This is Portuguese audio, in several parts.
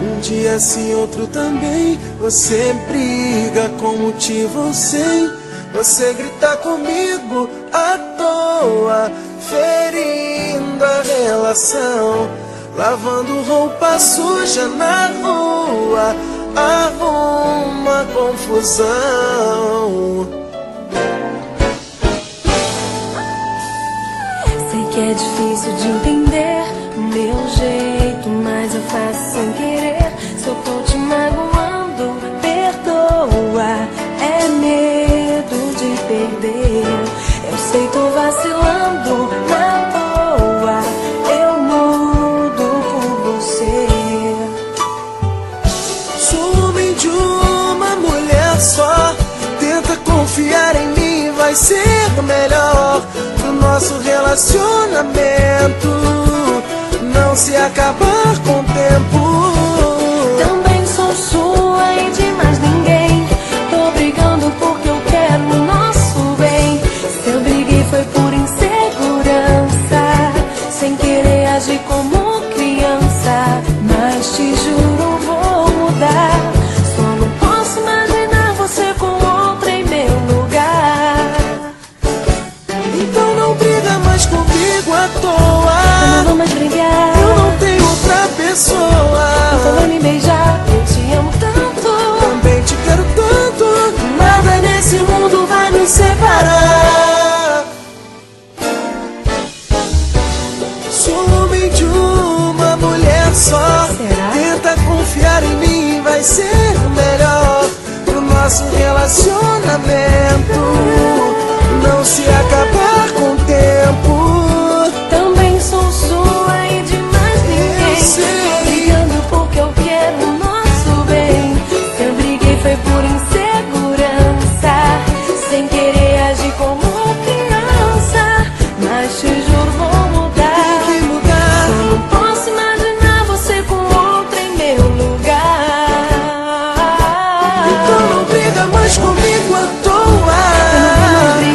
Um dia sim, outro também. Você briga com motivo ou sem. Você grita comigo à toa, ferindo a relação. Lavando roupa suja na rua, arruma confusão. Sei que é difícil de entender o meu jeito, mas eu faço sem querer. Se eu tô te magoando, perdoa. É medo de perder. Eu sei, tô vacilando na boa. Eu mudo por você. Sou homem de uma mulher só. Tenta confiar em mim, vai ser melhor pro nosso relacionamento não se acabar com o tempo. Também sou sua e de mais ninguém. Tô brigando porque eu quero o nosso bem. Se eu briguei foi por insegurança, sem querer agir como criança. Mas te juro, vou mudar. Só não posso imaginar você com outra em meu lugar. Então não briga mais comigo à toa. Eu não vou mais brigar. Eu não tenho outra pessoa. Então vai me beijar. Eu te amo tanto. Também te quero tanto. Nada nesse mundo vai nos separar. Sou homem de uma mulher só. Será? Tenta confiar em mim, vai ser melhor pro nosso relacionamento não se acabar com o tempo. Também sou sua e de mais ninguém. Eu sei. Brigando porque eu quero o nosso bem. Se eu briguei foi por insegurança, sem querer agir como criança. Mas te juro, vou mudar. Tem que mudar. Eu não posso imaginar você com outra em meu lugar. Então não briga mais comigo à toa. Eu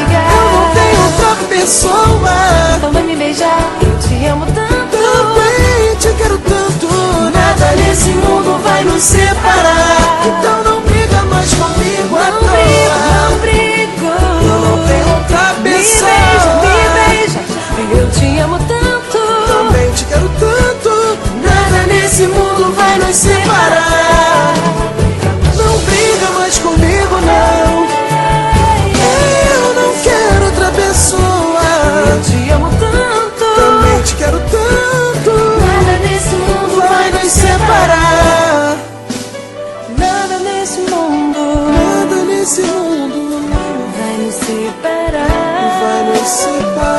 não tenho outra pessoa. Então vai me beijar. Eu te amo tanto. Também te quero tanto. Nada nesse mundo vai nos separar. Então não briga mais comigo à Não toa. brigo, não brigo. Eu não tenho outra pessoa. Me beija, eu te amo tanto. Também te quero tanto. Nada nesse mundo vai nos separar. Não briga mais comigo, não. Eu não quero outra pessoa. Eu te amo tanto. Também te quero tanto. Nada nesse mundo Vai nos separar. Nada nesse mundo Nada nesse mundo vai nos separar. vai nos separar.